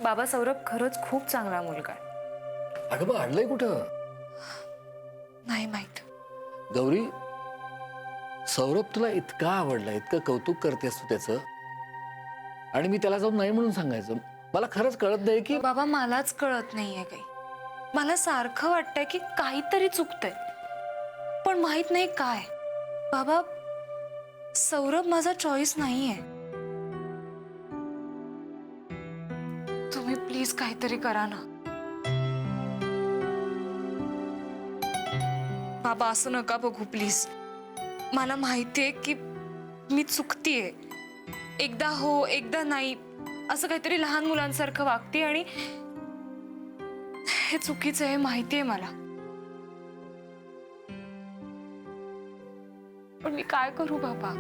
बाबा सौरभ खरंच खूप चांगला मुलगा आहे. अगं मग आणलंय कुठं? नाही माहित. गौरी, सौरभ तुला इतका आवडला, इतकं कौतुक करतेस तू त्याचं, आणि मी त्याला जाऊन नाही म्हणून सांगायचं? मला खरंच कळत नाही की बाबा मलाच कळत नाहीये काही. मला सारखं वाटतंय की काहीतरी चुकतंय, पण माहित नाही काय. बाबा सौरभ माझा चॉईस नाहीये. तुम्ही प्लीज काहीतरी करा ना. बाबा असं नका बघू प्लीज. मला माहितीये की मी चुकतीये. एकदा हो एकदा नाही असं काहीतरी लहान मुलांसारखं वागते, आणि हे चुकीचं आहे माहितीये मला. पण मी काय करू बाबा?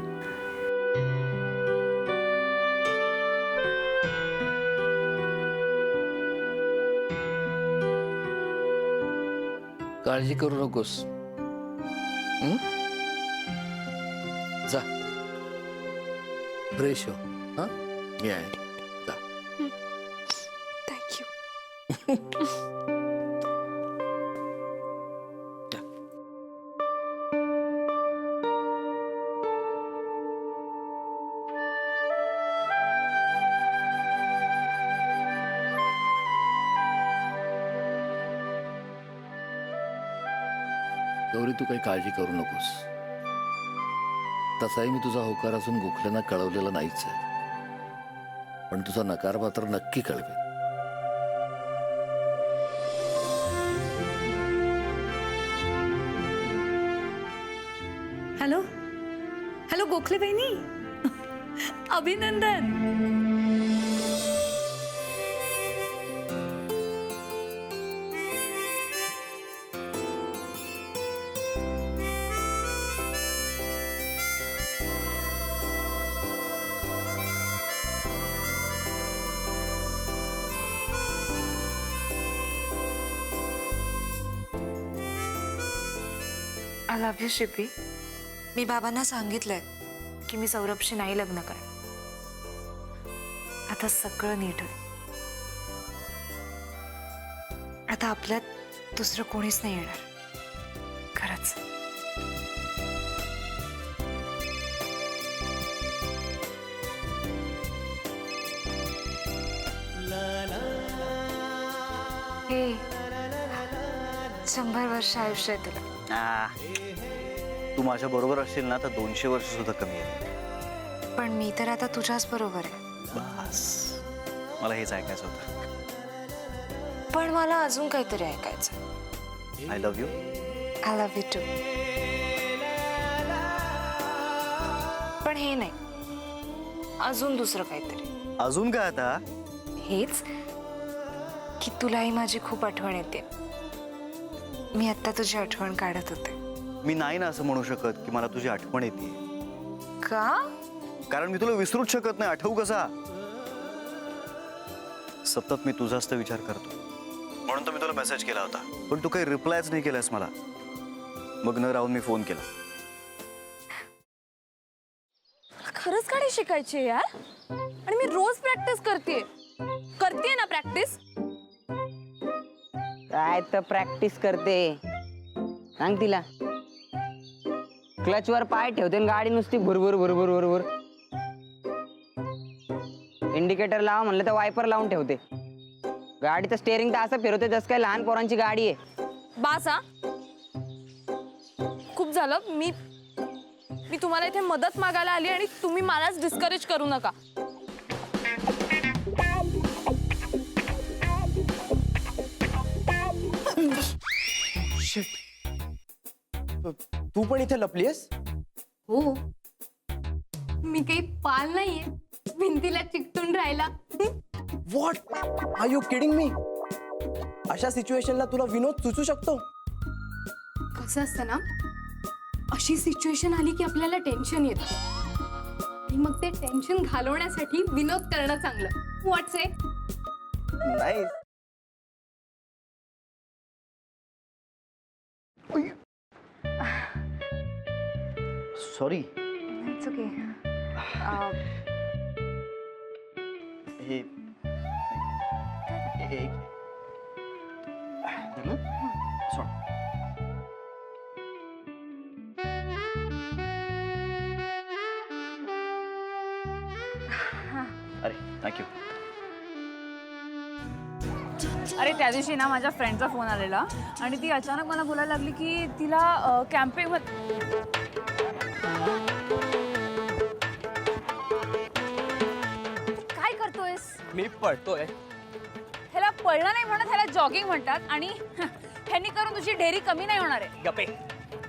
काळजी करू नकोस. जा फ्रेश हो. हा मी आहे. जा. थँक्यू. गौरी, तू काही काळजी करू नकोस. तसाही मी तुझा होकार असून गोखलेंना कळवलेला नाहीच आहे, पण तुझा नकार मात्र नक्की कळवेल. हॅलो हॅलो गोखले बहिणी, अभिनंदन. I love you Shipi. मी बाबांना सांगितलंय की मी सौरभशी नाही लग्न करणार. आता सगळं नीट होईल. आता आपल्यात दुसरं कोणीच नाही येणार. खरंच. हे 100 वर्ष आयुष्य आहे तुला. तू माझ्या बरोबर असशील ना तर 200 वर्ष सुद्धा कमी आहे. पण मी तर आता तुझ्याच बरोबर आहे. बस मला हेच ऐकायचं होतं. पण मला अजून काहीतरी ऐकायचं. I love you. I love you too. पण हे नाही, अजून दुसरं काहीतरी. अजून काय आता? हेच की तुलाही माझी खूप आठवण येते. मी आत्ता तुझी आठवण काढत होते. मी नाही ना असं म्हणू शकत की मला तुझी आठवण येते, का? कारण मी तुला विसरूच शकत नाही. आठवू कसा? सतत मी तुझाच तर विचार करतो, म्हणून तर मी तुला मेसेज केला होता, पण तू काही रिप्लायच नाही केलास मला. मग न राहून मी फोन केला. खरंच गाडी शिकायची आहे यार, आणि मी रोज प्रॅक्टिस करते ना प्रॅक्टिस. काय तर प्रॅक्टिस करते, सांग तिला. क्लचवर पाय ठेवते आणि गाडी नुसती भुरभुर भुरभुर भुरभुर. इंडिकेटर लावा म्हणलं तर वायपर लावून ठेवते. गाडीचं स्टेअरिंग तर असं फिरवते जसं काय लहान पोरांची गाडी आहे. बासा खूप झालं. मी तुम्हाला इथे मदत मागायला आली आणि तुम्ही मलाच डिस्करेज करू नका. तू पण इथे लपलीयस? हो, मी काही पाल नाहीये भिंतीला चिकटून राहिला. What are you kidding me? अशा सिच्युएशनला तुला विनोद सुचू शकतो? कसं असतं ना, अशी सिच्युएशन आली की आपल्याला टेन्शन येतं, आणि मग ते टेन्शन घालवण्यासाठी विनोद करणं चांगलं. व्हॉट्स इट? नाही. सॉरी. It's okay. हे अरे थँक्यू. अरे त्या दिवशी ना माझ्या फ्रेंडचा फोन आलेला आणि ती अचानक मला बोलायला लागली की तिला कॅम्पिंग काय करतोयस? मी पळतोय. ह्याला पळणं नाही म्हणत, ह्याला जॉगिंग म्हणतात आणि ह्यांनी करून तुझी ढेरी कमी नाही होणार आहे. गपे,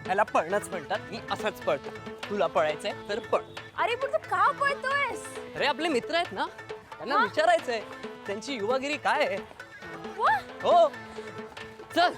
ह्याला पळणंच म्हणतात. मी असंच पळतो. तुला पळायचंय तर पळ. अरे पण तू का पळतोयस? अरे आपले मित्र आहेत ना, त्यांना विचारायचंय त्यांची युवागिरी काय आहे. वा, हो चल.